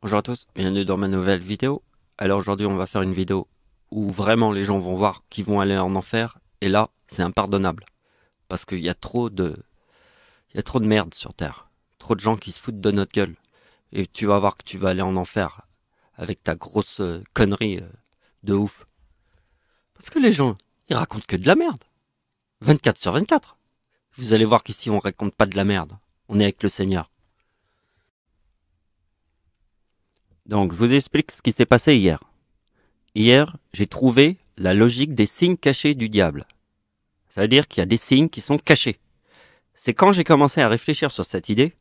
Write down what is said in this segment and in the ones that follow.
Bonjour à tous, bienvenue dans ma nouvelle vidéo. Alors aujourd'hui on va faire une vidéo où vraiment les gens vont voir qu'ils vont aller en enfer. Et là c'est impardonnable. Parce qu'il y a trop de... Il y a trop de merde sur Terre. Trop de gens qui se foutent de notre gueule. Et tu vas voir que tu vas aller en enfer. Avec ta grosse connerie de ouf. Parce que les gens, ils racontent que de la merde. 24 sur 24. Vous allez voir qu'ici on raconte pas de la merde. On est avec le Seigneur. Donc, je vous explique ce qui s'est passé hier. Hier, j'ai trouvé la logique des signes cachés du diable. Ça veut dire qu'il y a des signes qui sont cachés. C'est quand j'ai commencé à réfléchir sur cette idée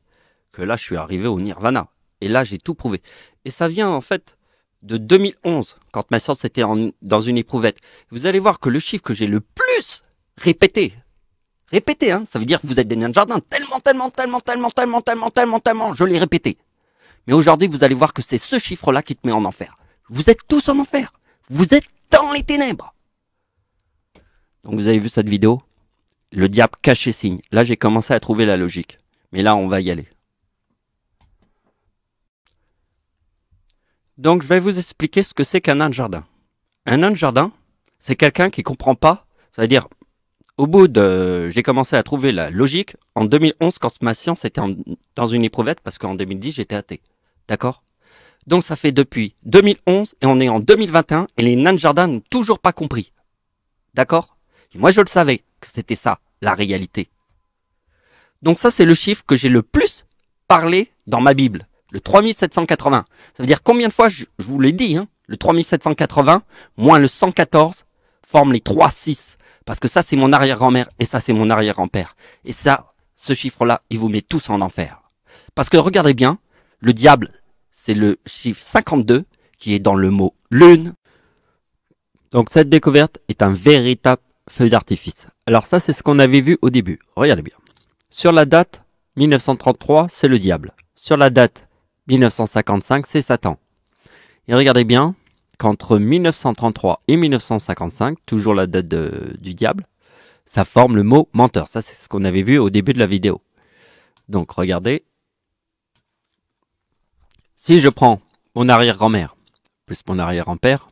que là, je suis arrivé au nirvana. Et là, j'ai tout prouvé. Et ça vient en fait de 2011, quand ma science était dans une éprouvette. Vous allez voir que le chiffre que j'ai le plus répété, hein, ça veut dire que vous êtes des nains de jardin, tellement, je l'ai répété. Mais aujourd'hui, vous allez voir que c'est ce chiffre-là qui te met en enfer. Vous êtes tous en enfer. Vous êtes dans les ténèbres. Donc vous avez vu cette vidéo? Le diable cache ses signes. Là, j'ai commencé à trouver la logique. Mais là, on va y aller. Donc, je vais vous expliquer ce que c'est qu'un nain de jardin. Un nain de jardin, c'est quelqu'un qui comprend pas. C'est-à-dire, au bout de... J'ai commencé à trouver la logique en 2011 quand ma science était dans une éprouvette parce qu'en 2010, j'étais athée. D'accord? Donc ça fait depuis 2011 et on est en 2021 et les nains de jardin n'ont toujours pas compris. D'accord? Et moi je le savais que c'était ça, la réalité. Donc ça c'est le chiffre que j'ai le plus parlé dans ma Bible, le 3780. Ça veut dire combien de fois, je vous l'ai dit, hein, le 3780 moins le 114 forme les 3-6. Parce que ça c'est mon arrière-grand-mère et ça c'est mon arrière-grand-père. Et ça, ce chiffre-là, il vous met tous en enfer. Parce que regardez bien, le diable, c'est le chiffre 52 qui est dans le mot lune. Donc cette découverte est un véritable feu d'artifice. Alors ça, c'est ce qu'on avait vu au début. Regardez bien. Sur la date 1933, c'est le diable. Sur la date 1955, c'est Satan. Et regardez bien qu'entre 1933 et 1955, toujours la date du diable, ça forme le mot menteur. Ça, c'est ce qu'on avait vu au début de la vidéo. Donc regardez. Si je prends mon arrière-grand-mère plus mon arrière-grand-père,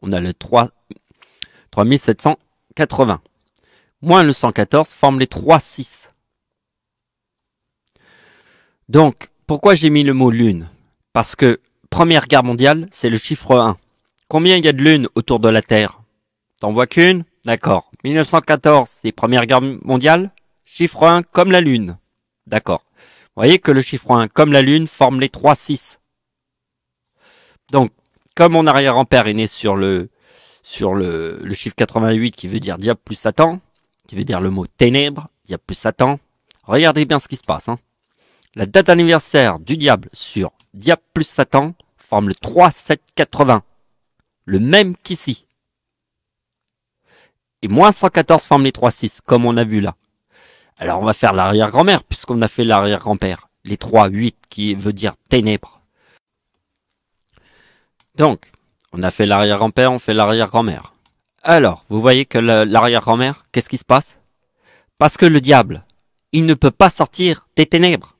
on a le 3780. Moins le 114 forme les 3-6. Donc, pourquoi j'ai mis le mot lune? Parce que Première Guerre mondiale, c'est le chiffre 1. Combien il y a de lunes autour de la Terre? T'en vois qu'une? D'accord. 1914, c'est Première Guerre mondiale. Chiffre 1 comme la lune. D'accord. Vous voyez que le chiffre 1 comme la lune forme les 3-6. Donc, comme mon arrière-grand-père est né sur le chiffre 88 qui veut dire diable plus Satan, qui veut dire le mot ténèbres, diable plus Satan, regardez bien ce qui se passe. Hein. La date d'anniversaire du diable sur diable plus Satan forme le 3780, le même qu'ici. Et moins 114 forme les 3-6, comme on a vu là. Alors on va faire l'arrière-grand-mère, puisqu'on a fait l'arrière-grand-père. Les 3-8 qui veut dire ténèbres. Donc, on a fait l'arrière-grand-père, on fait l'arrière-grand-mère. Alors, vous voyez que l'arrière-grand-mère, qu'est-ce qui se passe? Parce que le diable, il ne peut pas sortir des ténèbres.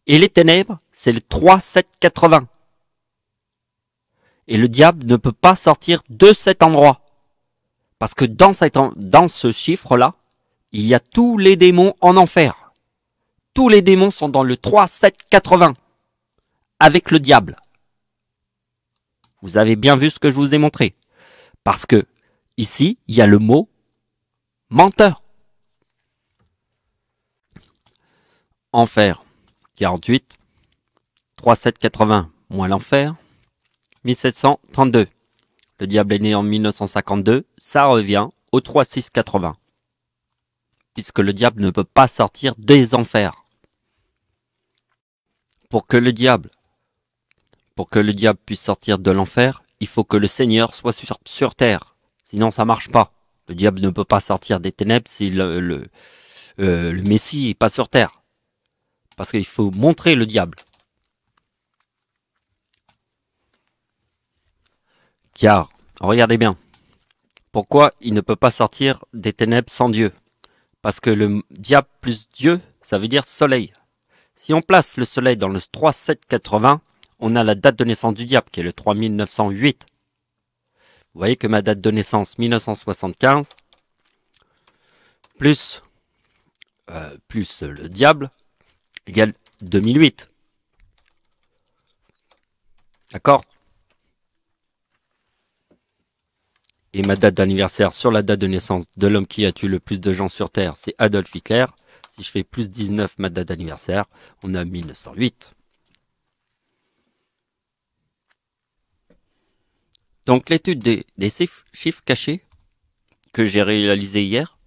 Et les ténèbres, c'est le 3-7-80. Et le diable ne peut pas sortir de cet endroit. Parce que dans ce chiffre-là, il y a tous les démons en enfer. Tous les démons sont dans le 3-7-80. Avec le diable. Vous avez bien vu ce que je vous ai montré. Parce que, ici, il y a le mot menteur. Enfer, 48. 3780 moins l'enfer, 1732. Le diable est né en 1952, ça revient au 3680. Puisque le diable ne peut pas sortir des enfers. Pour que le diable puisse sortir de l'enfer, il faut que le Seigneur soit sur terre. Sinon, ça marche pas. Le diable ne peut pas sortir des ténèbres si le Messie n'est pas sur terre. Parce qu'il faut montrer le diable. Car, regardez bien, pourquoi il ne peut pas sortir des ténèbres sans Dieu? Parce que le diable plus Dieu, ça veut dire soleil. Si on place le soleil dans le 3-7-80, on a la date de naissance du diable qui est le 3908. Vous voyez que ma date de naissance 1975 plus le diable égale 2008. D'accord? Et ma date d'anniversaire sur la date de naissance de l'homme qui a tué le plus de gens sur Terre, c'est Adolf Hitler. Si je fais plus 19 ma date d'anniversaire, on a 1908. Donc l'étude des chiffres cachés que j'ai réalisé hier,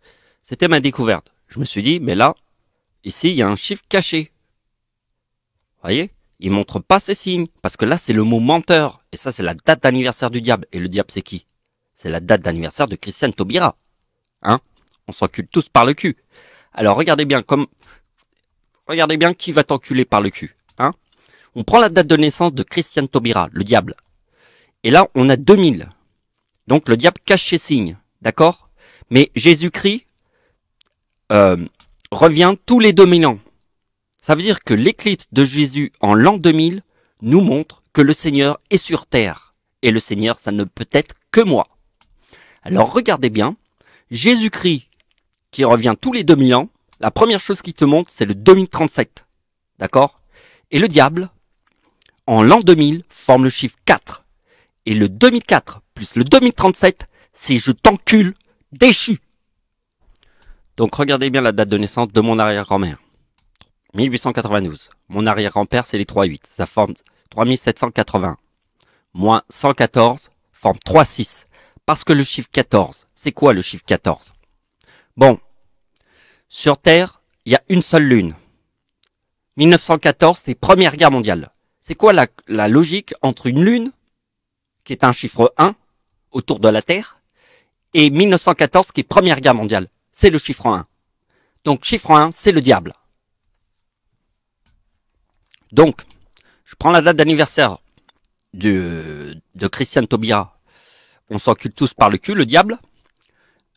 c'était ma découverte. Je me suis dit, mais là, ici, il y a un chiffre caché. Vous voyez? Il ne montre pas ces signes, parce que là, c'est le mot menteur. Et ça, c'est la date d'anniversaire du diable. Et le diable, c'est qui? C'est la date d'anniversaire de Christiane Taubira. Hein? On s'encule tous par le cul. Alors, regardez bien qui va t'enculer par le cul. Hein? On prend la date de naissance de Christiane Taubira, le diable. Et là, on a 2000. Donc, le diable cache ses signes. D'accord? Mais Jésus-Christ revient tous les 2000 ans. Ça veut dire que l'éclipse de Jésus en l'an 2000 nous montre que le Seigneur est sur terre. Et le Seigneur, ça ne peut être que moi. Alors regardez bien, Jésus-Christ qui revient tous les 2000 ans, la première chose qui te montre, c'est le 2037. D'accord? Et le diable, en l'an 2000, forme le chiffre 4. Et le 2004 plus le 2037, c'est je t'encule déchu. Donc regardez bien la date de naissance de mon arrière-grand-mère. 1892. Mon arrière-grand-père, c'est les 3,8. Ça forme 3780. Moins 114 forme 3,6. Parce que le chiffre 14, c'est quoi le chiffre 14? Bon, sur Terre, il y a une seule lune. 1914, c'est Première Guerre mondiale. C'est quoi la logique entre une lune, qui est un chiffre 1, autour de la Terre, et 1914, qui est Première Guerre mondiale? C'est le chiffre 1. Donc, chiffre 1, c'est le diable. Donc, je prends la date d'anniversaire de Christiane Taubira. On s'encule tous par le cul, le diable.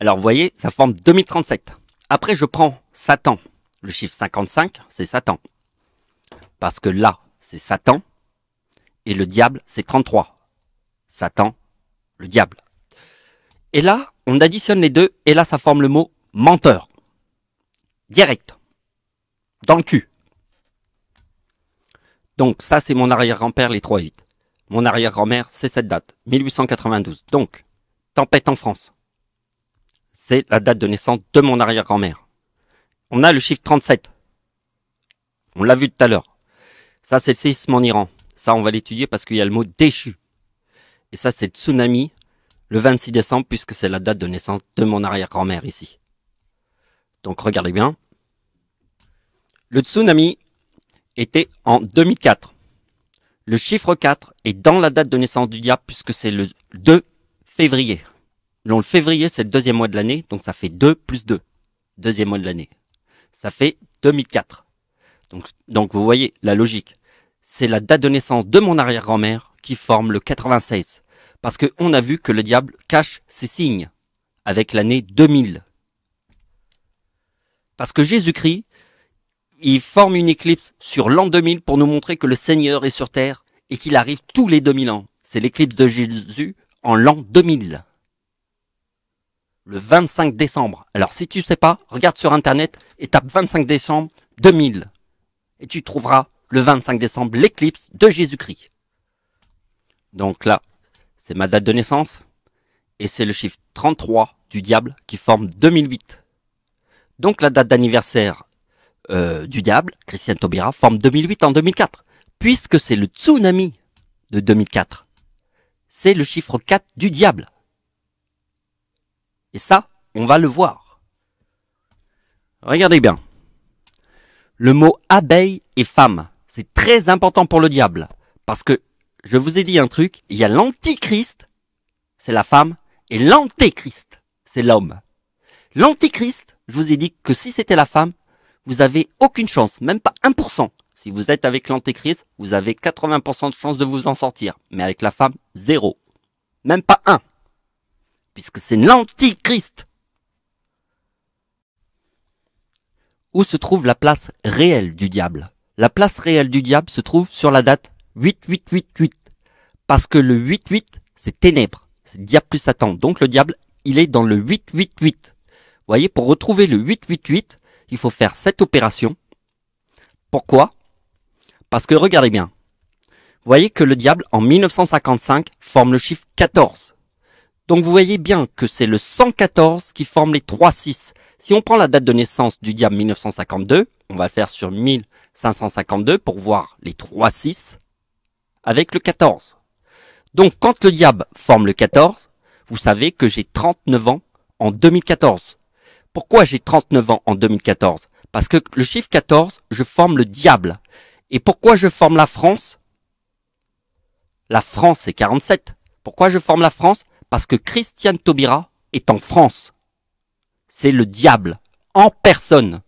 Alors, vous voyez, ça forme 2037. Après, je prends Satan. Le chiffre 55, c'est Satan. Parce que là, c'est Satan. Et le diable, c'est 33. Satan, le diable. Et là, on additionne les deux. Et là, ça forme le mot menteur. Direct. Dans le cul. Donc, ça, c'est mon arrière-grand-père, les 3,8. Mon arrière-grand-mère, c'est cette date, 1892. Donc, tempête en France. C'est la date de naissance de mon arrière-grand-mère. On a le chiffre 37. On l'a vu tout à l'heure. Ça, c'est le séisme en Iran. Ça, on va l'étudier parce qu'il y a le mot déchu. Et ça, c'est tsunami, le 26 décembre, puisque c'est la date de naissance de mon arrière-grand-mère ici. Donc, regardez bien. Le tsunami était en 2004. Le chiffre 4 est dans la date de naissance du diable puisque c'est le 2 février. Donc le février, c'est le deuxième mois de l'année, donc ça fait 2 plus 2. Deuxième mois de l'année. Ça fait 2004. Donc vous voyez la logique. C'est la date de naissance de mon arrière-grand-mère qui forme le 96. Parce qu'on a vu que le diable cache ses signes avec l'année 2000. Parce que Jésus-Christ, il forme une éclipse sur l'an 2000 pour nous montrer que le Seigneur est sur terre et qu'il arrive tous les 2000 ans. C'est l'éclipse de Jésus en l'an 2000. Le 25 décembre. Alors si tu sais pas, regarde sur internet et tape 25 décembre 2000. Et tu trouveras le 25 décembre l'éclipse de Jésus-Christ. Donc là, c'est ma date de naissance et c'est le chiffre 33 du diable qui forme 2008. Donc la date d'anniversaire du diable, Christiane Taubira, forme 2008 en 2004, puisque c'est le tsunami de 2004. C'est le chiffre 4 du diable. Et ça, on va le voir. Regardez bien. Le mot abeille et femme, c'est très important pour le diable, parce que, je vous ai dit un truc, il y a l'antichrist, c'est la femme, et l'antéchrist, c'est l'homme. L'antichrist, je vous ai dit que si c'était la femme, vous avez aucune chance, même pas 1%. Si vous êtes avec l'antéchrist, vous avez 80% de chance de vous en sortir. Mais avec la femme, 0. Même pas 1. Puisque c'est l'antichrist. Où se trouve la place réelle du diable? La place réelle du diable se trouve sur la date 8, 8, 8, 8. Parce que le 8, 8, c'est ténèbres. C'est diable plus Satan. Donc le diable, il est dans le 8, 8, 8. Vous voyez, pour retrouver le 8, 8, 8, il faut faire cette opération. Pourquoi? Parce que regardez bien. Vous voyez que le diable, en 1955, forme le chiffre 14. Donc vous voyez bien que c'est le 114 qui forme les 3, 6. Si on prend la date de naissance du diable 1952, on va le faire sur 1552 pour voir les 3, 6 avec le 14. Donc quand le diable forme le 14, vous savez que j'ai 39 ans en 2014. Pourquoi j'ai 39 ans en 2014? Parce que le chiffre 14, je forme le diable. Et pourquoi je forme la France? La France, c'est 47. Pourquoi je forme la France? Parce que Christiane Taubira est en France. C'est le diable, en personne.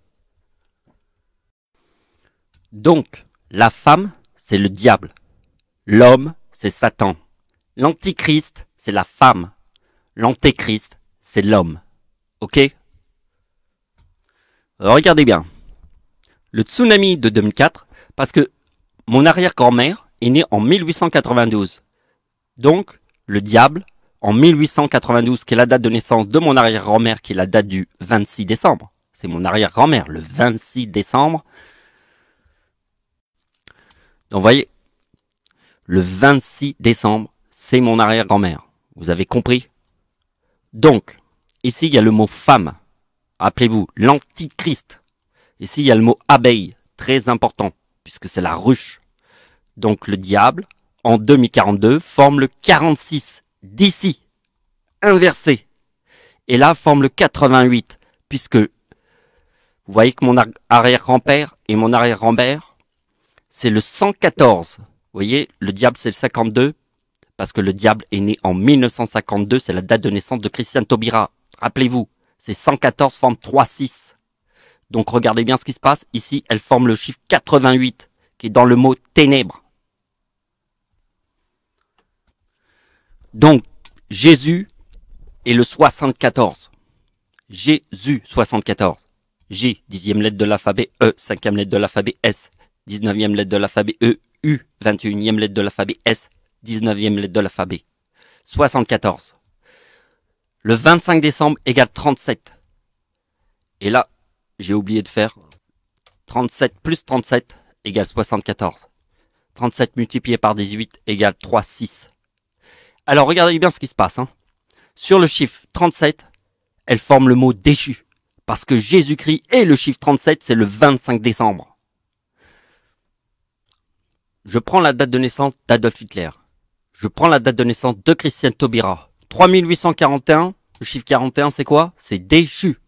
Donc, la femme, c'est le diable. L'homme, c'est Satan. L'antichrist, c'est la femme. L'antéchrist, c'est l'homme. Ok? Alors, regardez bien. Le tsunami de 2004, parce que mon arrière-grand-mère est née en 1892. Donc, le diable, en 1892, qui est la date de naissance de mon arrière-grand-mère, qui est la date du 26 décembre. C'est mon arrière-grand-mère, le 26 décembre. Donc, vous voyez, le 26 décembre, c'est mon arrière-grand-mère. Vous avez compris? Donc, ici, il y a le mot femme. Rappelez-vous, l'antichrist. Ici, il y a le mot abeille, très important, puisque c'est la ruche. Donc, le diable, en 2042, forme le 46 d'ici, inversé. Et là, forme le 88, puisque vous voyez que mon arrière-grand-père et mon arrière-grand-mère, c'est le 114. Vous voyez, le diable, c'est le 52, parce que le diable est né en 1952, c'est la date de naissance de Christiane Taubira. Rappelez-vous, c'est 114 forme 3-6. Donc regardez bien ce qui se passe. Ici, elle forme le chiffre 88, qui est dans le mot ténèbres. Donc, Jésus est le 74. Jésus 74. J, 10e lettre de l'alphabet, E, 5e lettre de l'alphabet, S, 19e lettre de l'alphabet, E, U, 21e lettre de l'alphabet, S, 19e lettre de l'alphabet. 74. Le 25 décembre égale 37. Et là, j'ai oublié de faire 37 plus 37 égale 74. 37 multiplié par 18 égale 3, 6. Alors, regardez bien ce qui se passe. Hein. Sur le chiffre 37, elle forme le mot déchu. Parce que Jésus-Christ et le chiffre 37, c'est le 25 décembre. Je prends la date de naissance d'Adolf Hitler. Je prends la date de naissance de Christiane Taubira. 3841, le chiffre 41, c'est quoi? C'est déchu.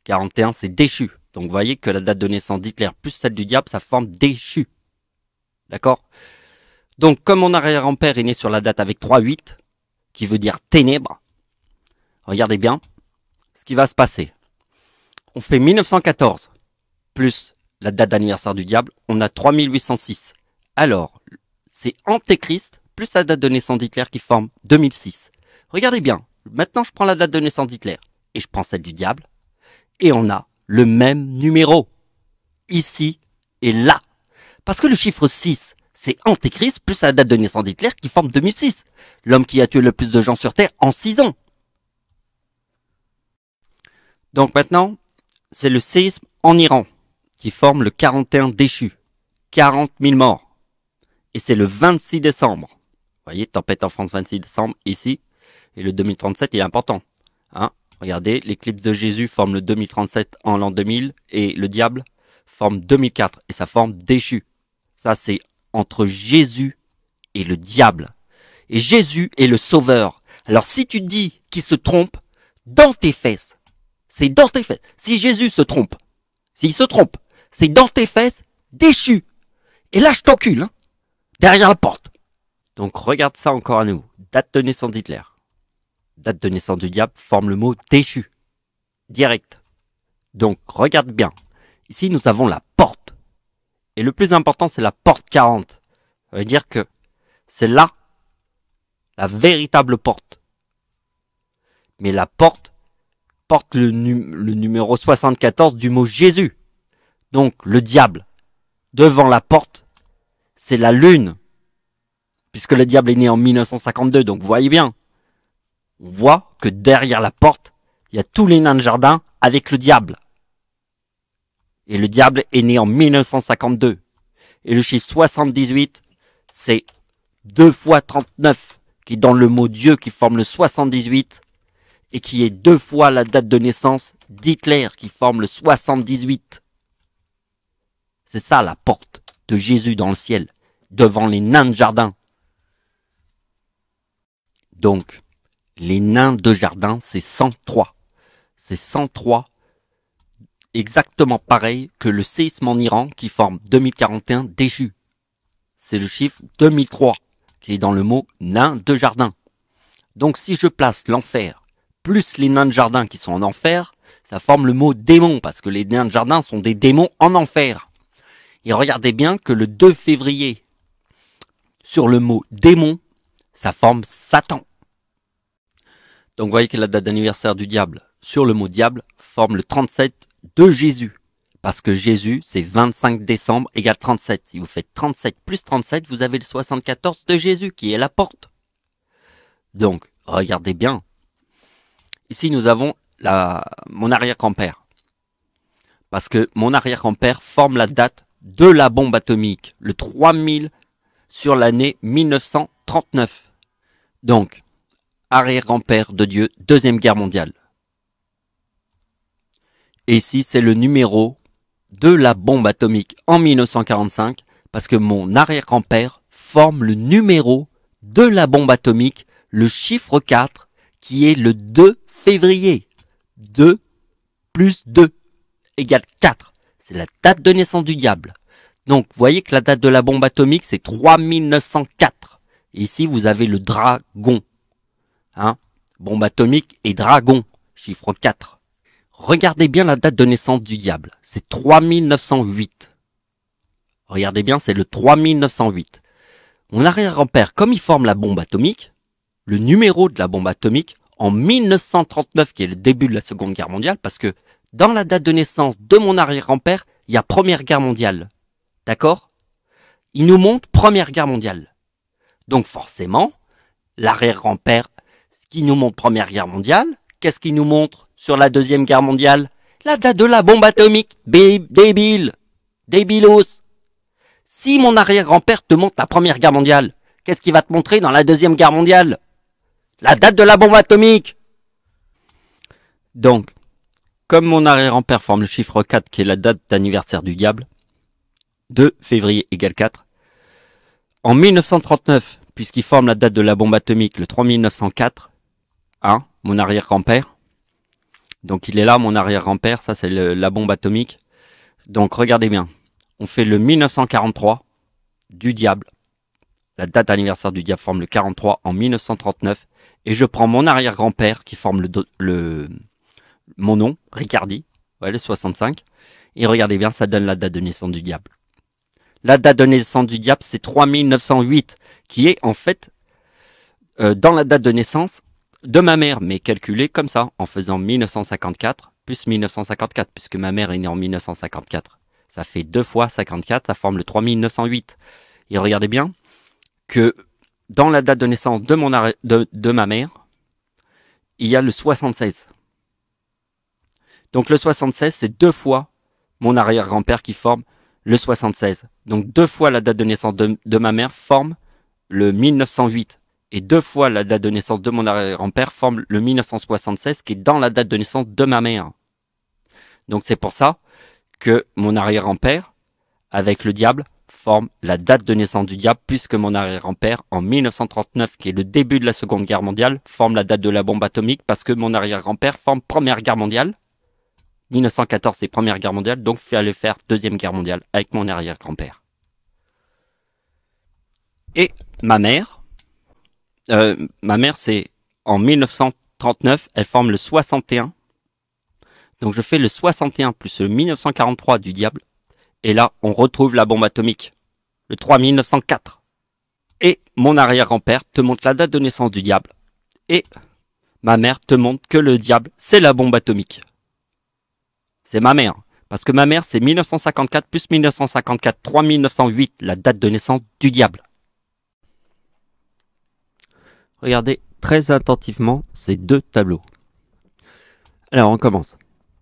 41, c'est déchu. Donc, vous voyez que la date de naissance d'Hitler plus celle du diable, ça forme déchu. D'accord? Donc, comme mon arrière-grand-père est né sur la date avec 3-8, qui veut dire ténèbres, regardez bien ce qui va se passer. On fait 1914 plus la date d'anniversaire du diable, on a 3806. Alors, c'est Antéchrist plus la date de naissance d'Hitler qui forme 2006. Regardez bien, maintenant je prends la date de naissance d'Hitler et je prends celle du diable et on a le même numéro, ici et là. Parce que le chiffre 6, c'est Antéchrist plus la date de naissance d'Hitler qui forme 2006. L'homme qui a tué le plus de gens sur Terre en 6 ans. Donc maintenant, c'est le séisme en Iran qui forme le 41 déchu. 40 000 morts. Et c'est le 26 décembre. Vous voyez, tempête en France 26 décembre, ici. Et le 2037 il est important. Hein? Regardez, l'éclipse de Jésus forme le 2037 en l'an 2000. Et le diable forme 2004. Et ça forme déchu. Ça, c'est entre Jésus et le diable. Et Jésus est le sauveur. Alors si tu dis qu'il se trompe, dans tes fesses, c'est dans tes fesses. Si Jésus se trompe, s'il se trompe, c'est dans tes fesses, déchu. Et là, je t'encule, hein, derrière la porte. Donc regarde ça encore à nouveau. Date de naissance d'Hitler. Date de naissance du diable forme le mot déchu. Direct. Donc regarde bien. Ici, nous avons la porte. Et le plus important, c'est la porte 40. Ça veut dire que c'est là la véritable porte. Mais la porte porte le numéro 74 du mot Jésus. Donc le diable, devant la porte, c'est la Lune. Puisque le diable est né en 1952, donc vous voyez bien. On voit que derrière la porte, il y a tous les nains de jardin avec le diable. Et le diable est né en 1952. Et le chiffre 78, c'est 2 fois 39, qui est dans le mot Dieu qui forme le 78, et qui est 2 fois la date de naissance d'Hitler qui forme le 78. C'est ça la porte de Jésus dans le ciel, devant les nains de jardin. Donc, les nains de jardin, c'est 103. C'est 103, exactement pareil que le séisme en Iran qui forme 2041 déchu. C'est le chiffre 2003 qui est dans le mot nain de jardin. Donc si je place l'enfer plus les nains de jardin qui sont en enfer, ça forme le mot démon parce que les nains de jardin sont des démons en enfer. Et regardez bien que le 2 février, sur le mot démon, ça forme Satan. Donc vous voyez que la date d'anniversaire du diable sur le mot diable forme le 37 de Jésus. Parce que Jésus, c'est 25 décembre égale 37. Si vous faites 37 plus 37, vous avez le 74 de Jésus qui est la porte. Donc, regardez bien. Ici, nous avons mon arrière-grand-père. Parce que mon arrière-grand-père forme la date de la bombe atomique. Le 3000 sur l'année 1939. Donc, arrière-grand-père de Dieu, Deuxième Guerre mondiale. Et ici, c'est le numéro de la bombe atomique en 1945, parce que mon arrière-grand-père forme le numéro de la bombe atomique, le chiffre 4, qui est le 2 février. 2 plus 2 égale 4. C'est la date de naissance du diable. Donc, vous voyez que la date de la bombe atomique, c'est 3904. Et ici, vous avez le dragon. Hein? Bombe atomique et dragon, chiffre 4. Regardez bien la date de naissance du diable. C'est 3908. Regardez bien, c'est le 3908. Mon arrière-grand-père, comme il forme la bombe atomique, le numéro de la bombe atomique, en 1939, qui est le début de la Seconde Guerre mondiale, parce que dans la date de naissance de mon arrière-grand-père, il y a Première Guerre mondiale. D'accord? Il nous montre Première Guerre mondiale. Donc forcément, l'arrière-grand-père, qui nous montre Première Guerre mondiale, qu'est-ce qu'il nous montre sur la Deuxième Guerre mondiale? La date de la bombe atomique. Débile. Débilos. Si mon arrière-grand-père te montre la Première Guerre mondiale, qu'est-ce qu'il va te montrer dans la Deuxième Guerre mondiale? La date de la bombe atomique. Donc, comme mon arrière-grand-père forme le chiffre 4, qui est la date d'anniversaire du diable, 2 février égale 4, en 1939, puisqu'il forme la date de la bombe atomique, le 3904, hein, mon arrière-grand-père, donc il est là, mon arrière-grand-père, ça c'est la bombe atomique. Donc regardez bien, on fait le 1943 du diable. La date d'anniversaire du diable forme le 43 en 1939. Et je prends mon arrière-grand-père qui forme mon nom, Ricardi, ouais, le 65. Et regardez bien, ça donne la date de naissance du diable. La date de naissance du diable, c'est 3908, qui est en fait dans la date de naissance de ma mère, mais calculée comme ça, en faisant 1954 plus 1954, puisque ma mère est née en 1954. Ça fait 2 fois 54, ça forme le 3908. Et regardez bien que dans la date de naissance de ma mère, il y a le 76. Donc le 76, c'est 2 fois mon arrière-grand-père qui forme le 76. Donc 2 fois la date de naissance de ma mère forme le 1908. Et 2 fois la date de naissance de mon arrière-grand-père forme le 1976, qui est dans la date de naissance de ma mère. Donc c'est pour ça que mon arrière-grand-père, avec le diable, forme la date de naissance du diable, puisque mon arrière-grand-père, en 1939, qui est le début de la Seconde Guerre mondiale, forme la date de la bombe atomique, parce que mon arrière-grand-père forme Première Guerre mondiale. 1914, c'est Première Guerre mondiale, donc il fallait faire Deuxième Guerre mondiale avec mon arrière-grand-père. Et ma mère, c'est en 1939, elle forme le 61. Donc je fais le 61 plus le 1943 du diable. Et là, on retrouve la bombe atomique, le 3904. Et mon arrière-grand-père te montre la date de naissance du diable. Et ma mère te montre que le diable, c'est la bombe atomique. C'est ma mère. Parce que ma mère, c'est 1954 plus 1954, 3908, la date de naissance du diable. Regardez très attentivement ces deux tableaux. Alors, on commence.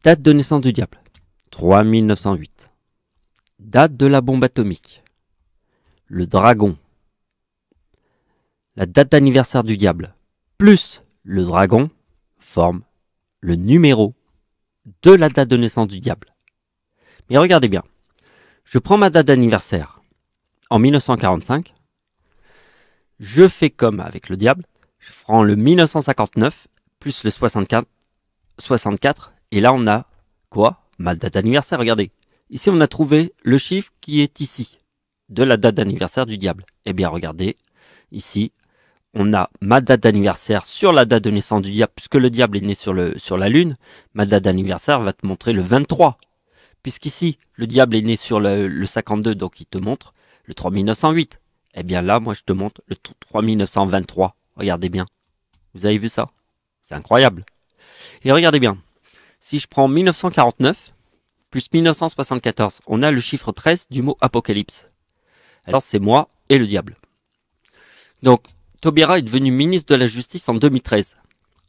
Date de naissance du diable, 3908. Date de la bombe atomique, le dragon. La date d'anniversaire du diable, plus le dragon, forme le numéro de la date de naissance du diable. Mais regardez bien, je prends ma date d'anniversaire en 1945, je fais comme avec le diable, je prends le 1959 plus le 64, et là on a quoi? Ma date d'anniversaire, regardez. Ici on a trouvé le chiffre qui est ici, de la date d'anniversaire du diable. Eh bien regardez, ici, on a ma date d'anniversaire sur la date de naissance du diable, puisque le diable est né sur la lune, ma date d'anniversaire va te montrer le 23. Puisqu'ici, le diable est né sur le 52, donc il te montre le 3908. Eh bien là, moi je te montre le 3923. Regardez bien. Vous avez vu ça? C'est incroyable. Et regardez bien. Si je prends 1949 plus 1974, on a le chiffre 13 du mot apocalypse. Alors c'est moi et le diable. Donc, Taubira est devenu ministre de la Justice en 2013.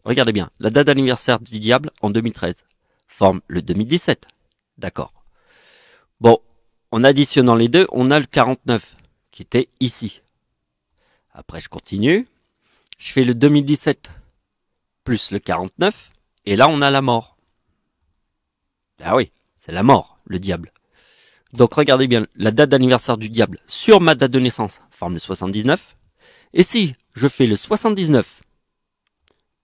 Regardez bien, la date d'anniversaire du diable en 2013 forme le 2017. D'accord. Bon, en additionnant les deux, on a le 49 qui était ici. Après, je continue. Je fais le 2017 plus le 49 et là, on a la mort. Ah oui, c'est la mort, le diable. Donc, regardez bien, la date d'anniversaire du diable sur ma date de naissance forme le 79. Et si je fais le 79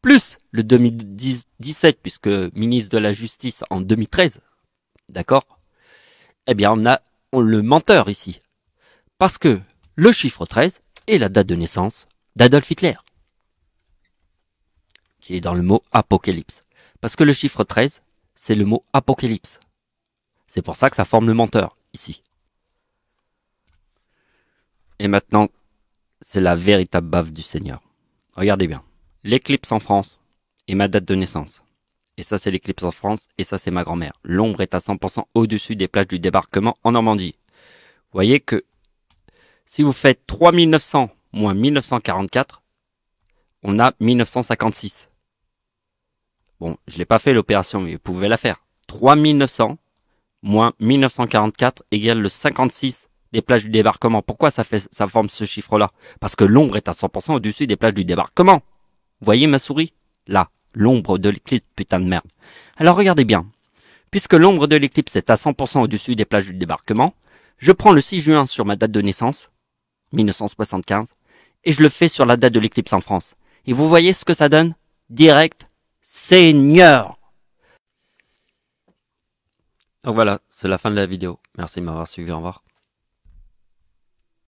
plus le 2017, puisque ministre de la Justice en 2013, d'accord? Eh bien, on a le menteur ici. Parce que le chiffre 13 est la date de naissance d'Adolf Hitler, qui est dans le mot apocalypse. Parce que le chiffre 13, c'est le mot apocalypse. C'est pour ça que ça forme le menteur, ici. Et maintenant, c'est la véritable baffe du Seigneur. Regardez bien. L'éclipse en France et ma date de naissance. Et ça, c'est l'éclipse en France, et ça, c'est ma grand-mère. L'ombre est à 100% au-dessus des plages du débarquement en Normandie. Vous voyez que si vous faites 3900 moins 1944, on a 1956. Bon, je ne l'ai pas fait l'opération, mais vous pouvez la faire. 3900 moins 1944 égale le 56 des plages du débarquement. Pourquoi ça forme ce chiffre-là? Parce que l'ombre est à 100% au-dessus des plages du débarquement. Vous voyez ma souris? Là, l'ombre de l'éclipse, putain de merde. Alors regardez bien. Puisque l'ombre de l'éclipse est à 100% au-dessus des plages du débarquement, je prends le 6 juin sur ma date de naissance, 1975, et je le fais sur la date de l'éclipse en France. Et vous voyez ce que ça donne? Direct, Seigneur! Donc voilà, c'est la fin de la vidéo. Merci de m'avoir suivi, au revoir.